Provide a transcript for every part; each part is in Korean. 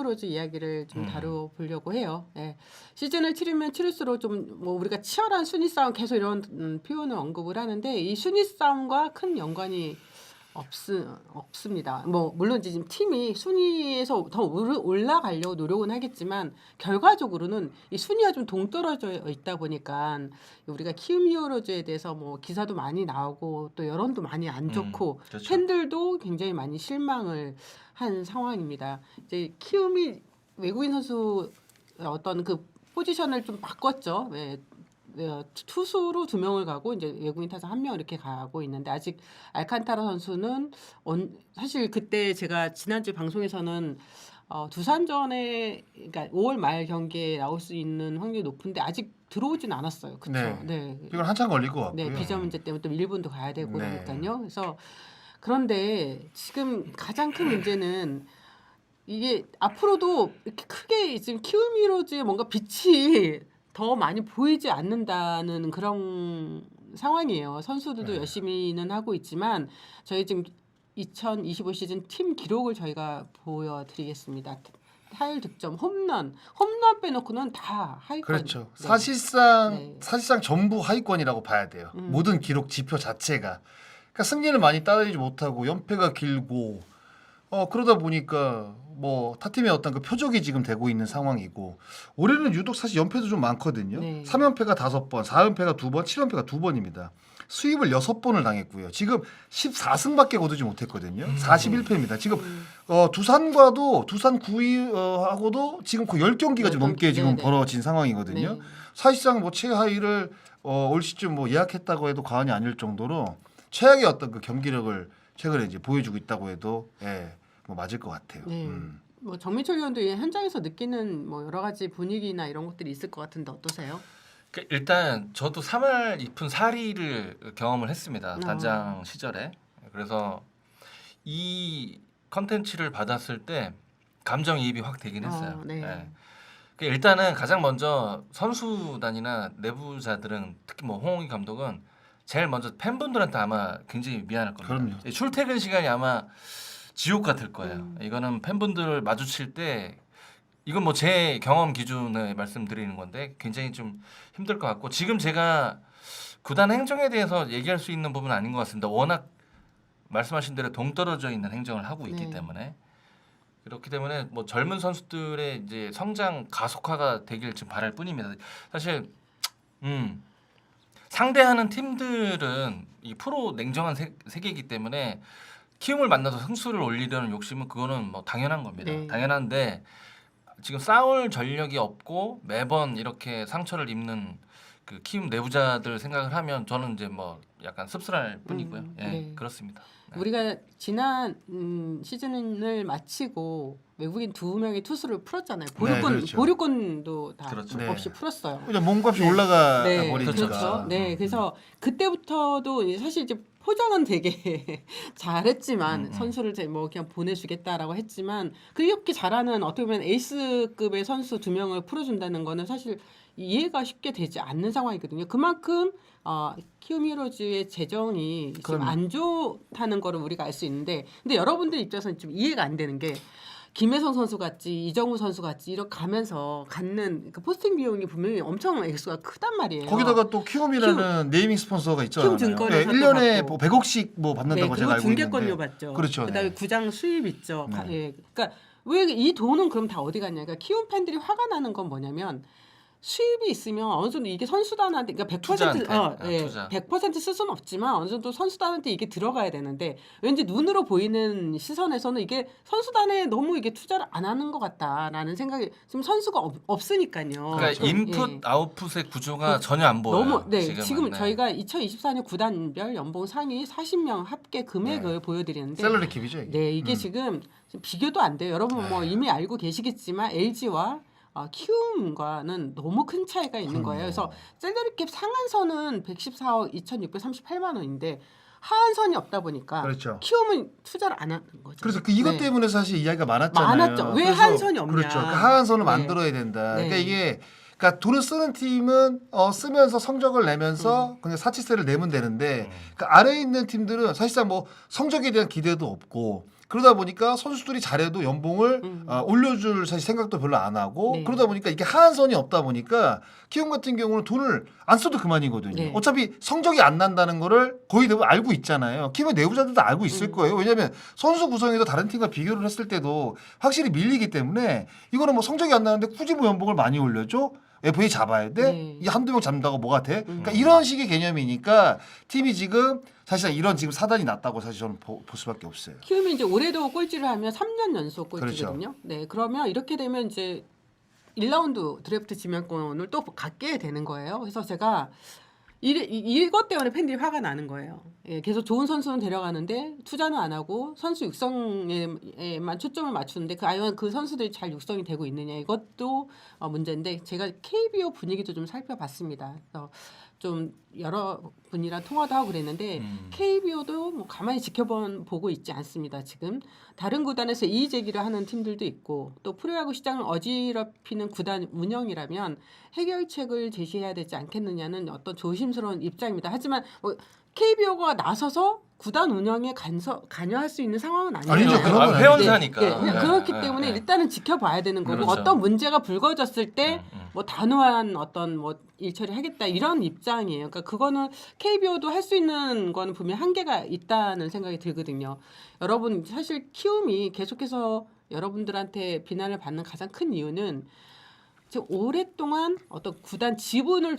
히어로즈 이야기를 좀 다뤄보려고 해요. 예. 시즌을 치르면 치를수록 좀 뭐 우리가 치열한 순위 싸움 계속 이런 표현을 언급을 하는데 이 순위 싸움과 큰 연관이 없습니다. 뭐 물론 지금 팀이 순위에서 더 올라가려고 노력은 하겠지만 결과적으로는 이 순위가 좀 동떨어져 있다 보니까 우리가 키움 히어로즈에 대해서 뭐 기사도 많이 나오고 또 여론도 많이 안 좋고 그렇죠. 팬들도 굉장히 많이 실망을 한 상황입니다. 이제 키움이 외국인 선수 어떤 그 포지션을 좀 바꿨죠. 투수로 2명을 가고 이제 외국인 타자 1명 이렇게 가고 있는데 아직 알칸타라 선수는 사실 그때 제가 지난주 방송에서는 두산전에 그러니까 5월 말 경기에 나올 수 있는 확률이 높은데 아직 들어오진 않았어요. 그렇죠. 네. 이건 한참 걸릴 것 같고요. 네, 비자 문제 때문에 또 일본도 가야 되고 네. 그러니까요. 그래서 그런데 지금 가장 큰 문제는 이게 앞으로도 이렇게 크게 지금 키움 히어로즈의 뭔가 빛이 더 많이 보이지 않는다는 그런 상황이에요. 선수들도 네. 열심히는 하고 있지만 저희 지금 2025 시즌 팀 기록을 저희가 보여드리겠습니다. 타율 득점, 홈런 빼놓고는 다 하위권. 그렇죠. 네. 사실상 전부 하위권이라고 봐야 돼요. 모든 기록 지표 자체가. 그러니까 승리를 많이 따내지 못하고 연패가 길고 그러다 보니까 뭐 타팀의 어떤 그 표적이 지금 되고 있는 상황이고 올해는 유독 사실 연패도 좀 많거든요. 네. 3연패가 5번, 4연패가 2번, 7연패가 2번입니다. 수입을 6번을 당했고요. 지금 14승밖에 거두지 못했거든요. 41패입니다. 지금 두산과도 두산 9위하고도 지금 거의 10경기가 좀 넘게 지금 네네. 벌어진 상황이거든요. 네. 사실상 뭐 최하위를 올 시즌 뭐 예약했다고 해도 과언이 아닐 정도로 최악의 어떤 그 경기력을 최근에 이제 보여주고 있다고 해도 뭐 맞을 것 같아요. 네. 뭐 정민철 위원도 이 현장에서 느끼는 뭐 여러 가지 분위기나 이런 것들이 있을 것 같은데 어떠세요? 일단 저도 3할 2푼 4리를 경험을 했습니다. 단장 시절에. 그래서 이 컨텐츠를 받았을 때 감정이입이 확 되긴 했어요. 네. 예. 일단은 가장 먼저 선수단이나 내부자들은 특히 뭐 홍홍희 감독은 제일 먼저 팬분들한테 아마 굉장히 미안할 겁니다. 그럼요. 출퇴근 시간이 아마 지옥 같을 거예요. 이거는 팬분들 마주칠 때 이건 뭐 제 경험 기준에 말씀드리는 건데 굉장히 좀 힘들 것 같고 지금 제가 구단 행정에 대해서 얘기할 수 있는 부분은 아닌 것 같습니다. 워낙 말씀하신 대로 동떨어져 있는 행정을 하고 있기 네. 때문에 그렇기 때문에 뭐 젊은 선수들의 이제 성장 가속화가 되길 지금 바랄 뿐입니다. 사실 상대하는 팀들은 이 프로 냉정한 세계이기 때문에 키움을 만나서 승수를 올리려는 욕심은 그거는 뭐 당연한 겁니다. 네. 당연한데 지금 싸울 전력이 없고 매번 이렇게 상처를 입는 그 키움 내부자들 생각을 하면 저는 이제 뭐 약간 씁쓸할 뿐이고요. 예, 네. 그렇습니다. 네. 우리가 지난 시즌을 마치고 외국인 2명의 투수를 풀었잖아요. 그렇죠. 보류권도 다 그렇죠. 없이 풀었어요. 그냥 몸값이 올라가 네, 버리니까. 그렇죠. 네, 그래서 그때부터도 이제 사실 이제 포장은 되게 잘했지만 선수를 뭐 그냥 보내주겠다라고 했지만 그렇게 잘하는 어떻게 보면 에이스급의 선수 2명을 풀어준다는 거는 사실 이해가 쉽게 되지 않는 상황이거든요. 그만큼 키움 히어로즈의 재정이 지금 안 좋다는 거를 우리가 알 수 있는데, 근데 여러분들 입장에서는 좀 이해가 안 되는 게. 김혜성 선수 같이 이정우 선수 같이 이렇게 가면서 갖는 그 포스팅 비용이 분명히 엄청 액수가 크단 말이에요. 거기다가 또 키움이라는 네이밍 스폰서가 있잖아요. 키움 증권에서 1년에 또 뭐 100억씩 뭐 받는다고 네, 제가 그리고 알고 있는데. 중계권료 받죠. 그렇죠. 그다음에 네. 구장 수입 있죠. 네. 예. 그러니까 왜 이 돈은 그럼 다 어디 갔냐? 그러니까 키움 팬들이 화가 나는 건 뭐냐면 수입이 있으면 어느 정도 이게 선수단한테 그러니까 100% 투자. 100% 쓸 수는 없지만 어느 정도 선수단한테 이게 들어가야 되는데 왠지 눈으로 보이는 시선에서는 이게 선수단에 너무 이게 투자를 안 하는 것 같다라는 생각이 지금 선수가 없으니까요. 그러니까 그렇죠. 인풋 예. 아웃풋의 구조가 전혀 안 보여요. 너무 지금 지금은. 네. 저희가 2024년 구단별 연봉 상위 40명 합계 금액을 보여드리는데 샐러리 킵이죠. 이게. 네, 이게 지금 비교도 안 돼요. 여러분 뭐 이미 알고 계시겠지만 LG와 키움과는 너무 큰 차이가 있는 거예요. 그래서 셀러리캡 상한선은 114억 2,638만 원인데 하한선이 없다 보니까 그렇죠. 키움은 투자를 안 하는 거죠. 그래서 이것 네. 때문에 사실 이야기가 많았잖아요. 많았죠. 왜 그래서 하한선이 없냐. 그렇죠. 그 하한선을 네. 만들어야 된다. 네. 그러니까 이게 그러니까 돈을 쓰는 팀은 쓰면서 성적을 내면서 그냥 사치세를 내면 되는데 그 아래에 있는 팀들은 사실상 뭐 성적에 대한 기대도 없고 그러다 보니까 선수들이 잘해도 연봉을 올려줄 사실 생각도 별로 안 하고 네. 그러다 보니까 이게 하한선이 없다 보니까 키움 같은 경우는 돈을 안 써도 그만이거든요. 네. 어차피 성적이 안 난다는 거를 거의 대부분 알고 있잖아요. 키움의 내부자들도 알고 있을 거예요. 왜냐하면 선수 구성에도 다른 팀과 비교를 했을 때도 확실히 밀리기 때문에 이거는 뭐 성적이 안 나는데 굳이 뭐 연봉을 많이 올려줘? FA 잡아야 돼? 네. 이 한두 명 잡는다고 뭐가 돼? 그러니까 이런 식의 개념이니까 팀이 지금 사실상 이런 지금 사단이 났다고 사실 저는 볼 수밖에 없어요. 키움이 이제 올해도 꼴찌를 하면 3년 연속 꼴찌거든요. 그렇죠. 네, 그러면 이렇게 되면 이제 1라운드 드래프트 지명권을 또 갖게 되는 거예요. 그래서 제가 이것 때문에 팬들이 화가 나는 거예요. 예, 계속 좋은 선수는 데려가는데 투자는 안 하고 선수 육성에만 초점을 맞추는데 그 선수들이 잘 육성이 되고 있느냐 이것도 문제인데 제가 KBO 분위기도 좀 살펴봤습니다. 그래서 좀 여러 분이랑 통화도 하고 그랬는데 KBO도 뭐 가만히 지켜보고 있지 않습니다. 지금 다른 구단에서 이의 제기를 하는 팀들도 있고 또 프로야구 시장을 어지럽히는 구단 운영이라면 해결책을 제시해야 되지 않겠느냐는 어떤 조심스러운 입장입니다. 하지만 KBO가 나서서 구단 운영에 관여할 수 있는 상황은 아니에요. 아니죠. 그런 건 회원사니까. 네, 그렇기 때문에 일단은 지켜봐야 되는 거고 그렇죠. 어떤 문제가 불거졌을 때 뭐 단호한 어떤 뭐 일처리 하겠다 이런 입장이에요. 그러니까 그거는 KBO도 할 수 있는 거는 분명 한계가 있다는 생각이 들거든요. 여러분 사실 키움이 계속해서 여러분들한테 비난을 받는 가장 큰 이유는 지금 오랫동안 어떤 구단 지분을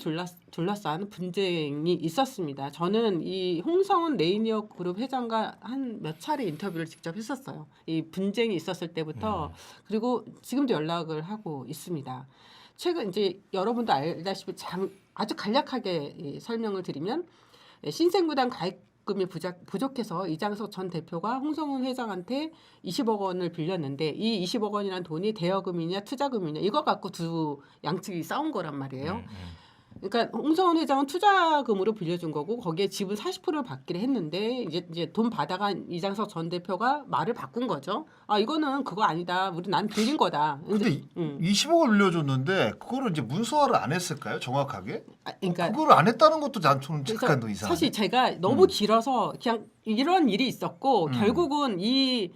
둘러싸는 분쟁이 있었습니다. 저는 이 홍성훈 레이니어 그룹 회장과 한 몇 차례 인터뷰를 직접 했었어요. 이 분쟁이 있었을 때부터 그리고 지금도 연락을 하고 있습니다. 최근 이제 여러분도 알다시피 아주 간략하게 설명을 드리면 신생구단 가입금이 부족해서 이장석 전 대표가 홍성훈 회장한테 20억 원을 빌렸는데 이 20억 원이란 돈이 대여금이냐 투자금이냐 이거 갖고 두 양측이 싸운 거란 말이에요. 그러니까 홍성훈 회장은 투자금으로 빌려준 거고 거기에 지분 40%를 받기로 했는데 이제 돈 받아간 이장석 전 대표가 말을 바꾼 거죠. 아 이거는 그거 아니다. 난 빌린 거다. 근데 20억을 빌려줬는데 그거를 이제 문서화를 안 했을까요? 정확하게? 그러니까 그거를 안 했다는 것도 저는 약간 더 이상해. 사실 제가 너무 길어서 그냥 이런 일이 있었고 결국은 이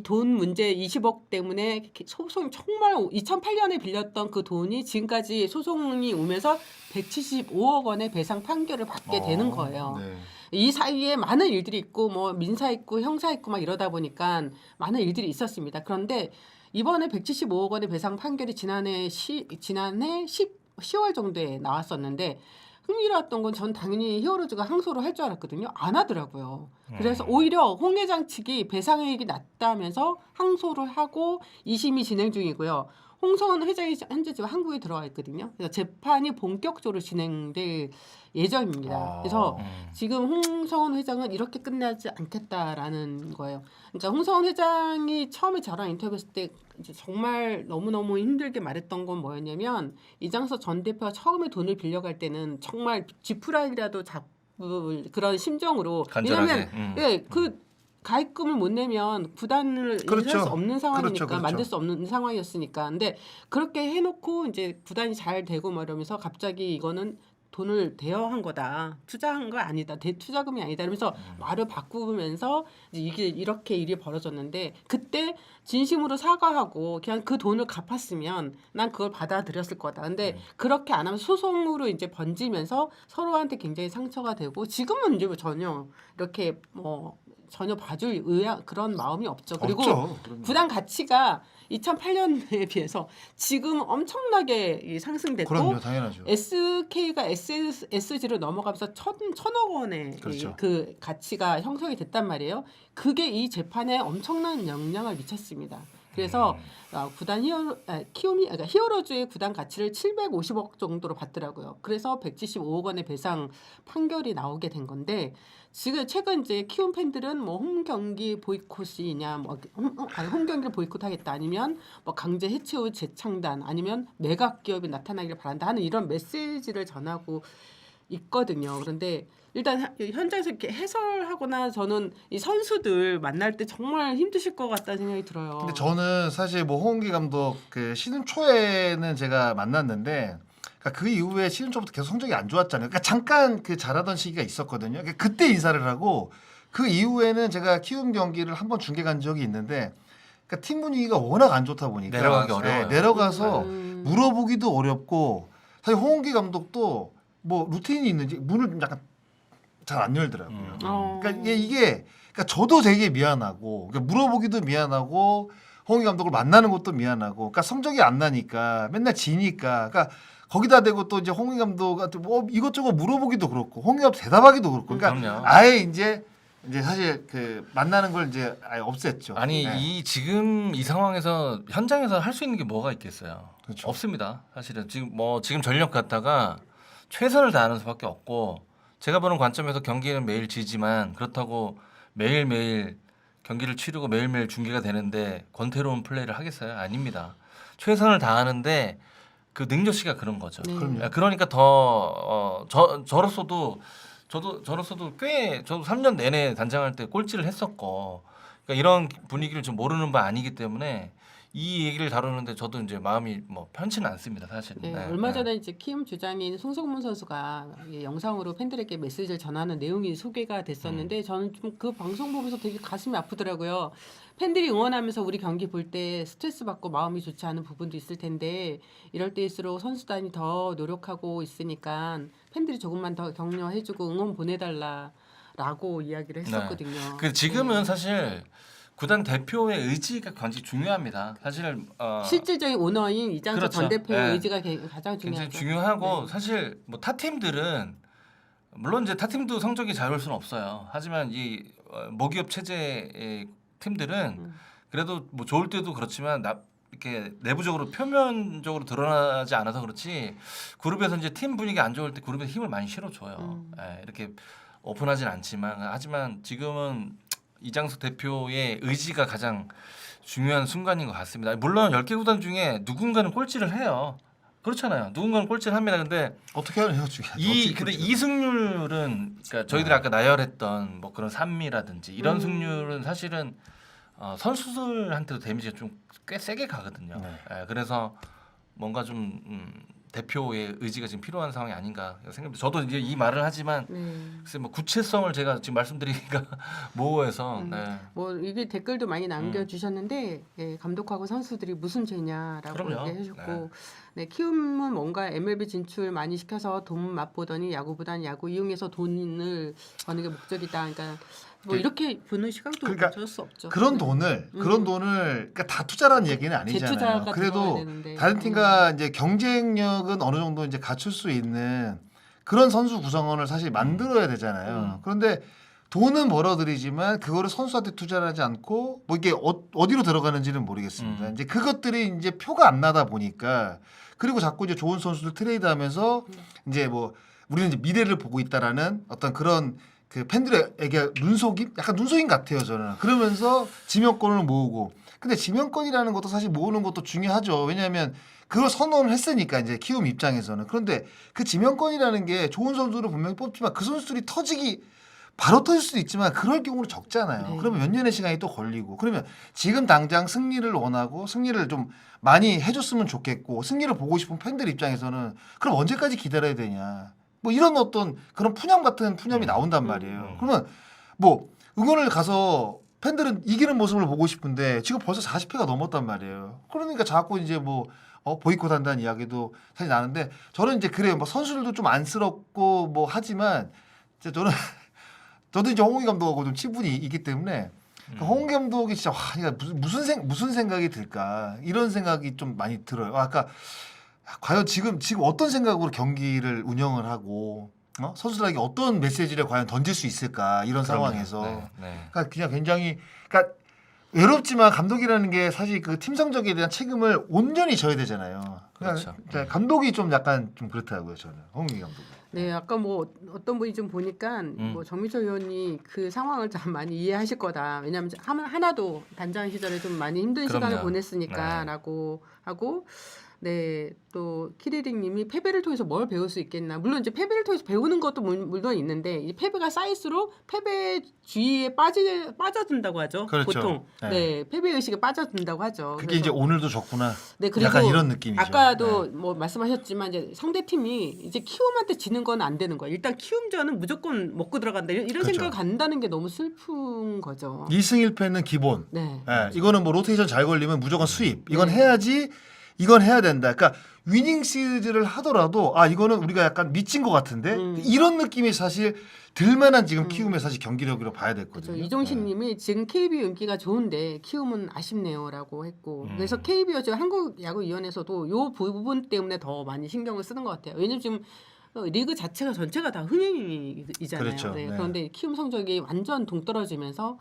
돈 문제 20억 때문에 소송이 정말 2008년에 빌렸던 그 돈이 지금까지 소송이 오면서 175억 원의 배상 판결을 받게 되는 거예요. 네. 이 사이에 많은 일들이 있고 뭐 민사 있고 형사 있고 막 이러다 보니까 많은 일들이 있었습니다. 그런데 이번에 175억 원의 배상 판결이 지난해 10월 정도에 나왔었는데 흥미로웠던 건 전 당연히 히어로즈가 항소를 할 줄 알았거든요. 안 하더라고요. 그래서 오히려 홍 회장 측이 배상액이 낮다면서 항소를 하고 2심이 진행 중이고요. 홍성훈 회장이 현재 지금 한국에 들어와 있거든요. 그래서 재판이 본격적으로 진행될 예정입니다. 그래서 지금 홍성훈 회장은 이렇게 끝나지 않겠다라는 거예요. 그러니까 홍성훈 회장이 처음에 저랑 인터뷰했을 때 이제 정말 너무너무 힘들게 말했던 건 뭐였냐면 이장석 전 대표가 처음에 돈을 빌려갈 때는 정말 지푸라기라도 잡을 그런 심정으로 간절하게. 왜냐면 그 가입금을 못 내면 구단을 그렇죠. 유지할 수 없는 상황이니까 그렇죠. 만들 수 없는 상황이었으니까. 근데 그렇게 해놓고 이제 구단이 잘 되고 뭐 이러면서 갑자기 이거는 돈을 대여한 거다. 투자한 거 아니다. 대투자금이 아니다. 이러면서 말을 바꾸면서 이제 이게 이렇게 일이 벌어졌는데 그때 진심으로 사과하고 그냥 그 돈을 갚았으면 난 그걸 받아들였을 거다. 근데 그렇게 안 하면 소송으로 이제 번지면서 서로한테 굉장히 상처가 되고 지금은 이제 전혀 이렇게 전혀 봐줄 그런 마음이 없죠. 그리고 없죠. 구단 가치가 2008년에 비해서 지금 엄청나게 상승됐고 그럼요, 당연하죠. SK가 SSG로 넘어가면서 천억 원의 그렇죠. 그 가치가 형성이 됐단 말이에요. 그게 이 재판에 엄청난 영향을 미쳤습니다. 그래서 구단 히어로즈의 구단 가치를 750억 정도로 봤더라고요. 그래서 175억 원의 배상 판결이 나오게 된 건데 지금 최근 이제 키움 팬들은 뭐 홈 경기 보이콧이냐, 홈 경기를 보이콧하겠다, 아니면 뭐 강제 해체 후 재창단, 아니면 매각 기업이 나타나기를 바란다 하는 이런 메시지를 전하고 있거든요. 그런데 일단 현장에서 이렇게 해설하거나 저는 이 선수들 만날 때 정말 힘드실 것 같다는 생각이 들어요. 근데 저는 사실 뭐 홍은기 감독 그 시즌 초에는 제가 만났는데 그 이후에 시즌 초부터 계속 성적이 안 좋았잖아요. 그러니까 잠깐 그 잘하던 시기가 있었거든요. 그때 인사를 하고 그 이후에는 제가 키움 경기를 한번 중계 간 적이 있는데 그러니까 팀 분위기가 워낙 안 좋다 보니까 내려가기 어려워요. 내려가서 물어보기도 어렵고 사실 홍은기 감독도 뭐 루틴이 있는지 문을 좀 약간 잘 안 열더라고요. 그러니까 이게 그러니까 저도 되게 미안하고 그러니까 물어보기도 미안하고 홍은기 감독을 만나는 것도 미안하고 그러니까 성적이 안 나니까 맨날 지니까 그러니까 거기다 대고 또 이제 홍은기 감독한테 뭐 이것저것 물어보기도 그렇고 홍은기 감독 대답하기도 그렇고 그러니까 그럼요. 아예 이제 사실 그 만나는 걸 이제 아예 없앴죠. 아니 네. 이 지금 이 상황에서 현장에서 할 수 있는 게 뭐가 있겠어요? 그렇죠. 없습니다. 사실은 지금 전력 갖다가 최선을 다하는 수밖에 없고 제가 보는 관점에서 경기는 매일 지지만 그렇다고 매일매일 경기를 치르고 매일매일 중계가 되는데 권태로운 플레이를 하겠어요? 아닙니다. 최선을 다하는데 그 능력치가 그런 거죠. 네. 그럼요. 그러니까 더 저로서도 저도 3년 내내 단장할 때 꼴찌를 했었고 그러니까 이런 분위기를 좀 모르는 바 아니기 때문에 이 얘기를 다루는데 저도 이제 마음이 뭐 편치는 않습니다, 사실은. 네, 네, 얼마 네. 전에 이제 키움 주장인 송성문 선수가 이 영상으로 팬들에게 메시지를 전하는 내용이 소개가 됐었는데 저는 좀 그 방송 보면서 되게 가슴이 아프더라고요. 팬들이 응원하면서 우리 경기 볼 때 스트레스 받고 마음이 좋지 않은 부분도 있을 텐데 이럴 때일수록 선수단이 더 노력하고 있으니까 팬들이 조금만 더 격려해주고 응원 보내달라라고 이야기를 했었거든요. 그 지금은 네. 사실 구단 대표의 의지가 굉장히 중요합니다. 사실 실질적인 오너인 이장석 그렇죠. 전 대표의 네. 의지가 가장 굉장히 중요하죠. 중요하고 네. 사실 뭐 타 팀들은 물론 이제 타 팀도 성적이 잘 올 수는 없어요. 하지만 이 모기업 체제의 팀들은 그래도 뭐 좋을 때도 그렇지만 이렇게 내부적으로 표면적으로 드러나지 않아서 그렇지 그룹에서 이제 팀 분위기 안 좋을 때 그룹에 힘을 많이 실어줘요. 예, 이렇게 오픈하진 않지만 하지만 지금은 이장석 대표의 의지가 가장 중요한 순간인 것 같습니다. 물론 10개 구단 중에 누군가는 꼴찌를 해요. 그렇잖아요. 누군가는 꼴찌를 합니다. 근데 어떻게 하느냐 중요하죠. 근데 이 승률은 그러니까 저희들이 아까 나열했던 뭐 그런 산미라든지 이런 승률은 사실은 선수들한테도 데미지가 좀 꽤 세게 가거든요. 네. 예, 그래서 뭔가 좀 대표의 의지가 지금 필요한 상황이 아닌가 생각합니다. 저도 이제 이 말을 하지만 글쎄 뭐 구체성을 제가 지금 말씀드리기가 모호해서 네. 뭐 이게 댓글도 많이 남겨주셨는데 예, 감독하고 선수들이 무슨 죄냐라고 그럼요. 얘기해주셨고 네, 키움은 뭔가 MLB 진출 많이 시켜서 돈 맛보더니 야구보다는 야구 이용해서 돈을 버는 게 목적이다. 그러니까 뭐 이렇게 보는 시각도 그러니까 어쩔 수 없죠. 그런 돈을 그러니까 다 투자라는 얘기는 아니잖아요. 재투자가 들어가야 그래도 되는데. 다른 팀과 이제 경쟁력은 어느 정도 이제 갖출 수 있는 그런 선수 구성원을 사실 만들어야 되잖아요. 그런데 돈은 벌어들이지만 그거를 선수한테 투자를 하지 않고 뭐 이게 어디로 들어가는지는 모르겠습니다. 이제 그것들이 이제 표가 안 나다 보니까 그리고 자꾸 이제 좋은 선수들 트레이드하면서 이제 뭐 우리는 이제 미래를 보고 있다라는 어떤 그런 그 팬들에게 눈속임? 약간 눈속임 같아요 저는. 그러면서 지명권을 모으고. 근데 지명권이라는 것도 사실 모으는 것도 중요하죠. 왜냐하면 그걸 선언을 했으니까 이제 키움 입장에서는. 그런데 그 지명권이라는 게 좋은 선수를 분명히 뽑지만 그 선수들이 바로 터질 수도 있지만 그럴 경우는 적잖아요. 네. 그러면 몇 년의 시간이 또 걸리고. 그러면 지금 당장 승리를 원하고 승리를 좀 많이 해줬으면 좋겠고 승리를 보고 싶은 팬들 입장에서는 그럼 언제까지 기다려야 되냐. 뭐 이런 어떤 그런 푸념 같은 푸념이 나온단 말이에요. 그러면 뭐 응원을 가서 팬들은 이기는 모습을 보고 싶은데 지금 벌써 40회가 넘었단 말이에요. 그러니까 자꾸 이제 뭐 보이콧한다는 이야기도 사실 나는데 저는 이제 그래요. 뭐 선수들도 좀 안쓰럽고 뭐 하지만 이제 저도 이제 홍은기 감독하고 좀 친분이 있기 때문에 홍은기 감독이 진짜 무슨 생각이 들까 이런 생각이 좀 많이 들어요. 아까 과연 지금 어떤 생각으로 경기를 운영을 하고 선수들에게 어떤 메시지를 과연 던질 수 있을까 이런 상황에서 그러니까 그냥 굉장히 그러니까 외롭지만 감독이라는 게 사실 그 팀 성적에 대한 책임을 온전히 져야 되잖아요. 그렇죠. 그러니까 감독이 좀 약간 좀 그렇더라고요 저는 홍은기 감독. 네, 아까 뭐 어떤 분이 좀 보니까 뭐 정민철 의원이 그 상황을 참 많이 이해하실 거다. 왜냐하면 하나도 단장 시절에 좀 많이 힘든 시간을 그럼요. 보냈으니까라고 하고 네, 또 키리링님이 패배를 통해서 뭘 배울 수 있겠나. 물론 이제 패배를 통해서 배우는 것도 물론 있는데 이 패배가 쌓일수록 패배 주의에 빠져든다고 하죠. 그렇죠. 보통 네. 네, 패배 의식에 빠져든다고 하죠. 그게 이제 오늘도 졌구나. 네, 그리고 약간 이런 느낌이죠. 아까도 네. 뭐 말씀하셨지만 이제 상대 팀이 이제 키움한테 지는 건 안 되는 거예요. 일단 키움전은 무조건 먹고 들어간다. 이런 그렇죠. 생각을 갖는다는 게 너무 슬픈 거죠. 2승 1패는 기본. 네. 예, 이거는 뭐 로테이션 잘 걸리면 무조건 수입. 이건 네. 해야지. 이건 해야 된다. 그러니까 위닝 시리즈를 하더라도 아 이거는 우리가 약간 미친 것 같은데 이런 느낌이 사실 들만한 지금 키움의 사실 경기력으로 봐야 그렇죠. 됐거든요. 이종신님이 지금 KBO 인기가 좋은데 키움은 아쉽네요라고 했고 그래서 KBO 지금 한국야구위원회에서도 요 부분 때문에 더 많이 신경을 쓰는 것 같아요. 왜냐면 지금 리그 자체가 전체가 다 흥행이잖아요. 그렇죠. 네. 네. 그런데 키움 성적이 완전 동떨어지면서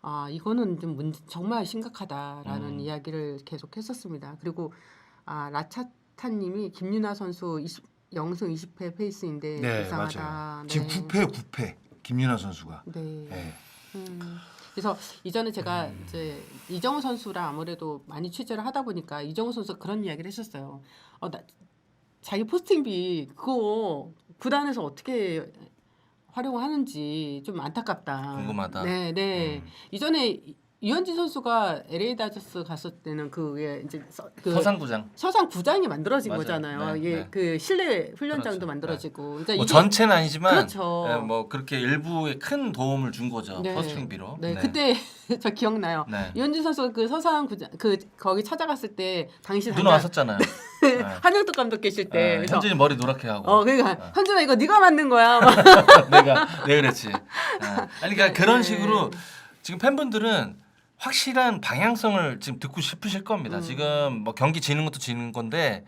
아 이거는 좀 정말 심각하다라는 이야기를 계속했었습니다. 그리고 라차타님이 김윤아 선수 0승 20패 페이스인데 네, 불쌍하다. 맞아요. 네. 지금 9패 김윤아 선수가. 네. 네. 그래서 이전에 제가 이제 이정우 선수랑 아무래도 많이 취재를 하다 보니까 이정우 선수 그런 이야기를 했었어요. 자기 포스팅비 그거 구단에서 어떻게 활용하는지 좀 안타깝다. 궁금하다. 네, 네. 이전에 유현진 선수가 LA 다저스 갔을 때는 그게 이제 서상구장. 서상 구장이 만들어진 맞아요. 거잖아요. 네, 이게 네. 그 실내 훈련장도 그렇죠. 만들어지고. 그러니까 뭐 이게 전체는 아니지만 그렇죠. 예, 뭐 그렇게 일부에 큰 도움을 준 거죠. 네. 포스팅비로. 네, 그때 저 기억나요. 네. 유현진 선수가 그 서상 구장 거기 찾아갔을 때 당시 누나 왔었잖아요. 네. 한영덕 감독 계실 때. 네, 그래서 현진이 머리 노랗게 하고. 그러니까 현준아 이거 네가 만든 거야. 내가 그랬지. 아니 그러니까 그런 식으로 지금 팬분들은 확실한 방향성을 지금 듣고 싶으실 겁니다. 지금 뭐 경기 지는 것도 지는 건데,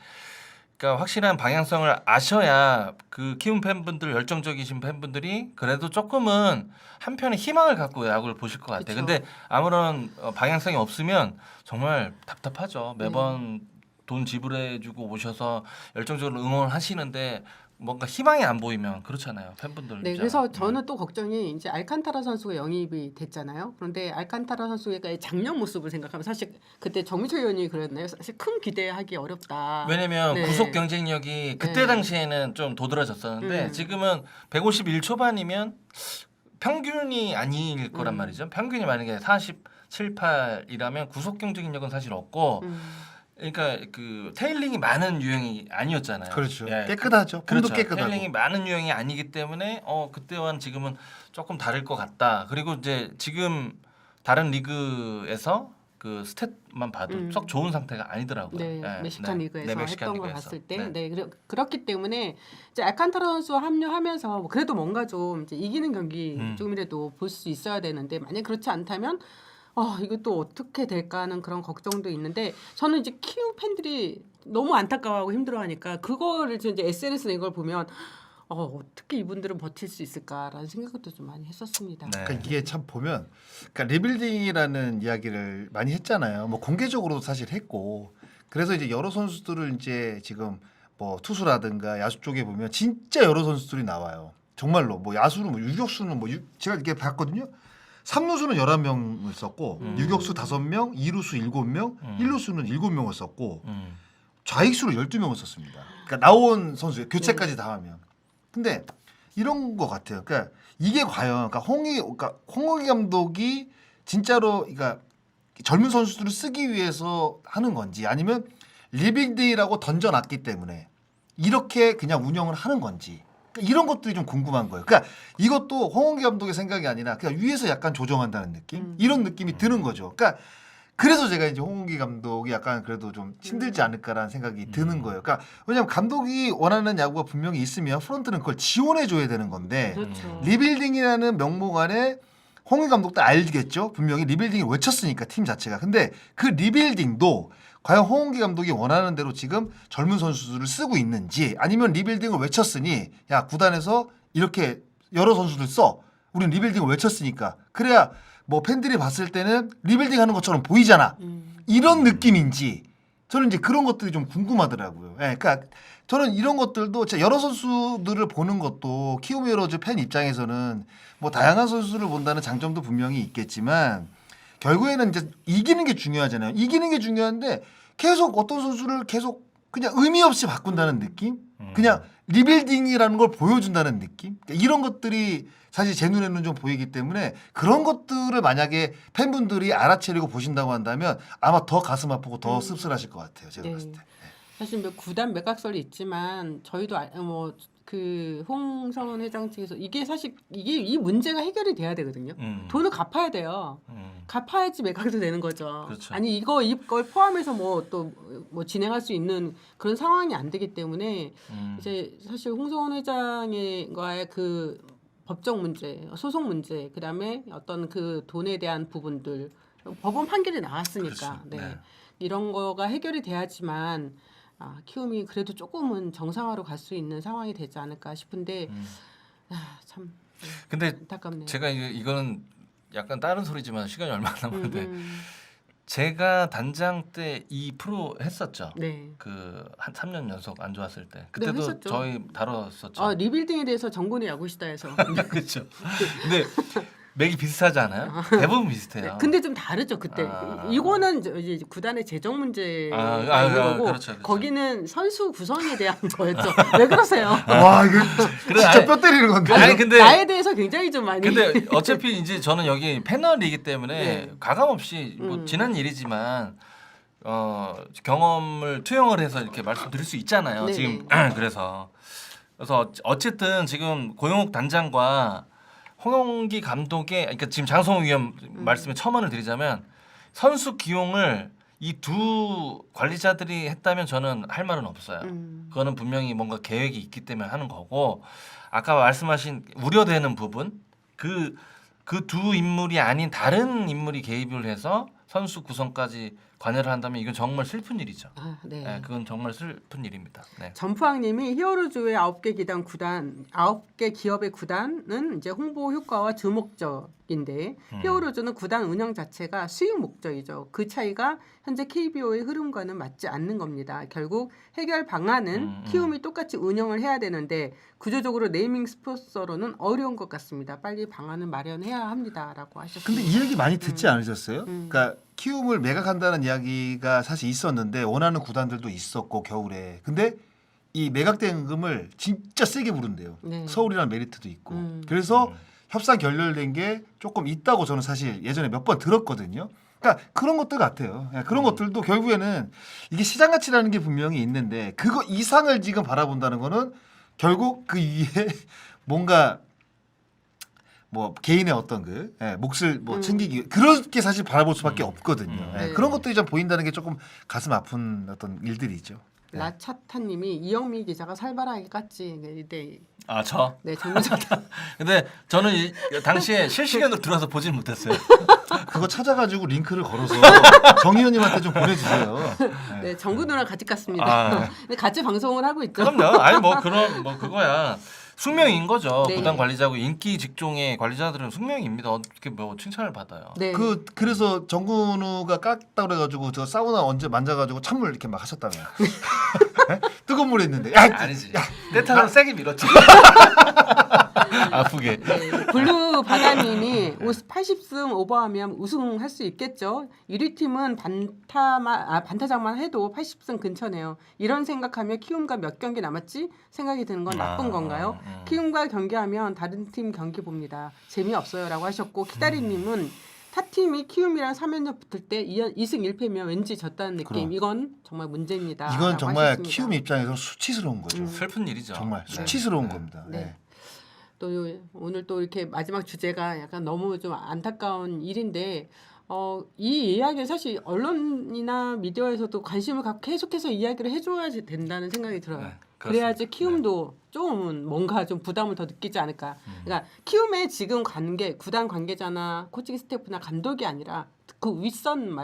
그러니까 확실한 방향성을 아셔야 그 키움 팬분들 열정적이신 팬분들이 그래도 조금은 한편의 희망을 갖고 야구를 보실 것 같아요. 그쵸. 근데 아무런 방향성이 없으면 정말 답답하죠. 매번 돈 지불해주고 오셔서 열정적으로 응원하시는데 뭔가 희망이 안 보이면 그렇잖아요. 팬분들. 네, 입장. 그래서 저는 또 걱정이 이제 알칸타라 선수가 영입이 됐잖아요. 그런데 알칸타라 선수의 작년 모습을 생각하면 사실 그때 정미철 의원이 그랬나요? 사실 큰 기대하기 어렵다. 왜냐면 네. 구속 경쟁력이 그때 네. 당시에는 좀 도드라졌었는데 지금은 151 초반이면 평균이 아닐 거란 말이죠. 평균이 만약에 47, 8이라면 구속 경쟁력은 사실 없고 그러니까 그 테일링이 많은 유형이 아니었잖아요. 그렇죠. 예. 깨끗하죠. 폼도 그렇죠. 깨끗하고. 테일링이 많은 유형이 아니기 때문에 그때와는 지금은 조금 다를 것 같다. 그리고 이제 지금 다른 리그에서 그 스탯만 봐도 썩 좋은 상태가 아니더라고요. 네, 예. 멕시칸 네. 리그에서 네, 멕시칸 했던 걸 리그에서. 봤을 때, 네. 네, 그렇기 때문에 이제 알칸타라 선수와 합류하면서 뭐 그래도 뭔가 좀 이제 이기는 경기 좀이라도 볼 수 있어야 되는데 만약 그렇지 않다면 이것도 어떻게 될까 하는 그런 걱정도 있는데 저는 이제 키움 팬들이 너무 안타까워하고 힘들어하니까 그거를 이제 SNS나 이걸 보면 어떻게 이분들은 버틸 수 있을까라는 생각도 좀 많이 했었습니다. 네. 그러니까 이게 참 보면 그러니까 리빌딩이라는 이야기를 많이 했잖아요. 뭐 공개적으로도 사실 했고 그래서 이제 여러 선수들을 이제 지금 뭐 투수라든가 야수 쪽에 보면 진짜 여러 선수들이 나와요. 정말로 뭐 야수는 뭐 유격수는 뭐 제가 이렇게 봤거든요. 3루수는 11명을 썼고 유격수 5명, 2루수 7명, 1루수는 7명을 썼고 좌익수를 12명을 썼습니다. 그러니까 나온 선수 교체까지 다 하면. 근데 이런 거 같아요. 그러니까 이게 과연 그러니까 홍익 감독이 진짜로 그러니까 젊은 선수들을 쓰기 위해서 하는 건지 아니면 리빌딩이라고 던져놨기 때문에 이렇게 그냥 운영을 하는 건지 그러니까 이런 것들이 좀 궁금한 거예요. 그러니까 이것도 홍원기 감독의 생각이 아니라 그냥 위에서 약간 조정한다는 느낌 이런 느낌이 드는 거죠. 그러니까 그래서 제가 이제 홍원기 감독이 약간 그래도 좀 힘들지 않을까라는 생각이 드는 거예요. 그러니까 왜냐하면 감독이 원하는 야구가 분명히 있으면 프런트는 그걸 지원해 줘야 되는 건데 그렇죠. 리빌딩이라는 명목 안에 홍희 감독도 알겠죠. 분명히 리빌딩을 외쳤으니까 팀 자체가. 근데 그 리빌딩도 과연 홍은기 감독이 원하는 대로 지금 젊은 선수들을 쓰고 있는지 아니면 리빌딩을 외쳤으니 야 구단에서 이렇게 여러 선수들 써. 우린 리빌딩을 외쳤으니까 그래야 뭐 팬들이 봤을 때는 리빌딩 하는 것처럼 보이잖아. 이런 느낌인지 저는 이제 그런 것들이 좀 궁금하더라고요. 예, 그러니까 저는 이런 것들도 진짜 여러 선수들을 보는 것도 키움 히어로즈 팬 입장에서는 뭐 다양한 선수를 본다는 장점도 분명히 있겠지만 결국에는 이제 이기는 게 중요하잖아요. 이기는 게 중요한데 계속 어떤 선수를 계속 그냥 의미 없이 바꾼다는 느낌? 그냥 리빌딩이라는 걸 보여준다는 느낌? 그러니까 이런 것들이 사실 제 눈에는 좀 보이기 때문에 그런 것들을 만약에 팬분들이 알아채리고 보신다고 한다면 아마 더 가슴 아프고 더 씁쓸하실 것 같아요. 제가 네. 봤을 때. 사실 뭐 구단 매각설이 있지만 저희도 뭐 그 홍성훈 회장 측에서 이게 사실 이게 이 문제가 해결이 돼야 되거든요. 돈을 갚아야 돼요. 갚아야지 매각도 되는 거죠. 그렇죠. 아니 이걸 포함해서 뭐 또 뭐 진행할 수 있는 그런 상황이 안 되기 때문에 이제 사실 홍성훈 회장과의 그 법적 문제, 소송 문제, 그다음에 어떤 그 돈에 대한 부분들 법원 판결이 나왔으니까 그렇죠. 네. 네. 이런 거가 해결이 돼야지만 키움이 그래도 조금은 정상화로 갈 수 있는 상황이 되지 않을까 싶은데 참 근데 안타깝네요. 제가 이거는 약간 다른 소리지만 시간이 얼마 안 남았는데 음. 제가 단장 때 이 프로 했었죠. 네. 그 한 3년 연속 안 좋았을 때 그때도 했었죠. 저희 다뤘었죠. 리빌딩에 대해서 정군이 야구시다에서. 그렇죠. 근데 맥이 비슷하지 않아요? 대부분 비슷해요. 네, 근데 좀 다르죠 그때. 이거는 이제 구단의 재정 문제가 있는 거고 그렇죠. 거기는 선수 구성에 대한 거였죠. 왜 그러세요? 와 이거 그래, 진짜 아니, 뼈 때리는 건데. 아니 근데 나에 대해서 굉장히 좀 많이. 근데 어차피 이제 저는 여기 패널이기 때문에 네. 가감 없이 뭐 지난 일이지만 경험을 투영을 해서 이렇게 말씀드릴 수 있잖아요. 네네. 지금 그래서 어쨌든 지금 고용욱 단장과 홍영기 감독의 그러니까 지금 장성호 위원 말씀에 첨언을 드리자면 선수 기용을 이 두 관리자들이 했다면 저는 할 말은 없어요. 그거는 분명히 뭔가 계획이 있기 때문에 하는 거고 아까 말씀하신 우려되는 부분 그 두 인물이 아닌 다른 인물이 개입을 해서 선수 구성까지 관여를 한다면 이건 정말 슬픈 일이죠. 네. 네, 그건 정말 슬픈 일입니다. 네. 전푸학님이 히어로즈의 9개 기업의 구단은 이제 홍보 효과와 주목적인데 히어로즈는 구단 운영 자체가 수익 목적이죠. 그 차이가 현재 KBO의 흐름과는 맞지 않는 겁니다. 결국 해결 방안은 키움이 똑같이 운영을 해야 되는데 구조적으로 네이밍 스폰서로는 어려운 것 같습니다. 빨리 방안을 마련해야 합니다라고 하셨습니다. 근데 이 얘기 많이 듣지 않으셨어요? 그러니까 키움을 매각한다는 이야기가 사실 있었는데 원하는 구단들도 있었고 겨울에. 근데 이 매각 대금을 진짜 세게 부른대요. 네. 서울이라는 메리트도 있고. 그래서 협상 결렬된 게 조금 있다고 저는 사실 예전에 몇 번 들었거든요. 그러니까 그런 것들 같아요. 그런 것들도 결국에는 이게 시장 가치라는 게 분명히 있는데 그거 이상을 지금 바라본다는 거는 결국 그 위에 뭔가 뭐 개인의 어떤 그 몫을 뭐 챙기기 그렇게 사실 바라볼 수밖에 없거든요. 네. 그런 것들이 좀 보인다는 게 조금 가슴 아픈 어떤 일들이죠. 라차타님이 이영미 기자가 살벌하게 깠지. 네, 저? 네 정무장. 근데 저는 당시에 실시간으로 들어와서 보질 못했어요. 그거 찾아가지고 링크를 걸어서 정 의원님한테 좀 보내주세요. 네, 정구 누나 같이 깠습니다. 아. 근데 같이 방송을 하고 있죠. 그럼요. 아니 뭐 그런 뭐 그거야. 숙명인 거죠. 네. 구단 관리자고 인기 직종의 관리자들은 숙명입니다. 어떻게 뭐 칭찬을 받아요. 네. 그래서 정근우가 깠다 그래가지고 저 사우나 언제 만져가지고 찬물 이렇게 막 하셨다며. 뜨거운 물에 있는데. 야, 아니지. 때타로 세게 밀었지. 아프게. 네, 블루 바다님이 80승 오버하면 우승할 수 있겠죠. 1위 팀은 반타작만 해도 80승 근처네요. 이런 생각하면 키움과 몇 경기 남았지 생각이 드는 건 나쁜 건가요? 키움과 경기하면 다른 팀 경기 봅니다. 재미없어요라고 하셨고 키다리님은 타팀이 키움이랑 3연전 붙을 때 2승 1패면 왠지 졌다는 느낌. 그럼. 이건 정말 문제입니다. 이건 라고 정말 하셨습니다. 키움 입장에서 수치스러운 거죠. 슬픈 일이죠. 정말 네. 수치스러운 네. 겁니다. 네. 네. 또 오늘 또 이렇게 마지막 주제가 약간 너무 좀 안타까운 일인데 이 이야기를 사실 언론이나 미디어에서도 관심을 갖고 계속해서 이야기를 해줘야 된다는 생각이 들어요. 네, 그래야지 키움도 좀 뭔가 좀 부담을 더 느끼지 않을까. 그러니까 키움의 지금 관계, 구단 관계자나 코칭 스태프나 감독이 아니라 그 윗선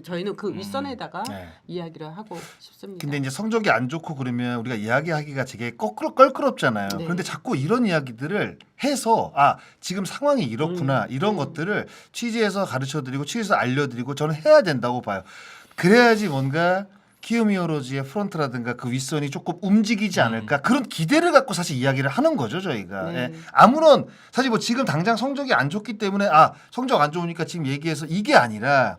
저희는 그 윗선에다가 네. 이야기를 하고 싶습니다. 근데 이제 성적이 안 좋고 그러면 우리가 이야기하기가 되게 껄끄럽잖아요. 네. 그런데 자꾸 이런 이야기들을 해서 지금 상황이 이렇구나 이런 것들을 취재해서 가르쳐드리고 취재해서 알려드리고 저는 해야 된다고 봐요. 그래야지 뭔가 키움 히어로즈의 프런트라든가 그 윗선이 조금 움직이지 않을까 그런 기대를 갖고 사실 이야기를 하는 거죠 저희가. 네. 예. 아무런 사실 뭐 지금 당장 성적이 안 좋기 때문에 성적 안 좋으니까 지금 얘기해서 이게 아니라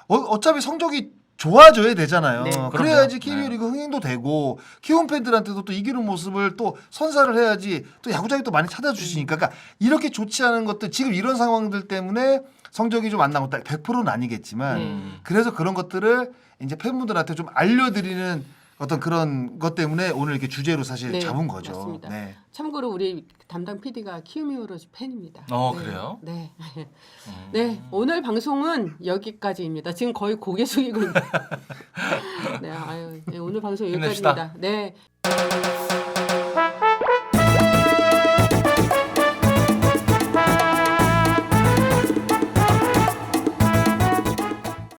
어차피 성적이 좋아져야 되잖아요. 네. 그래야지 그럼요. KBO 리그 흥행도 되고 키움 팬들한테도 또 이기는 모습을 또 선사를 해야지 또 야구장이 또 많이 찾아주시니까 그러니까 이렇게 좋지 않은 것들 지금 이런 상황들 때문에 성적이 좀 안 나고 100%는 아니겠지만 그래서 그런 것들을 이제 팬분들한테 좀 알려드리는 어떤 그런 것 때문에 오늘 이렇게 주제로 사실 네, 잡은 거죠. 맞습니다. 네. 참고로 우리 담당 PD가 키움 히어로즈 팬입니다. 그래요? 네. 네, 오늘 방송은 여기까지입니다. 지금 거의 고개 숙이고 있는. 네, 아유, 네, 오늘 방송 힘냅시다. 여기까지입니다. 네.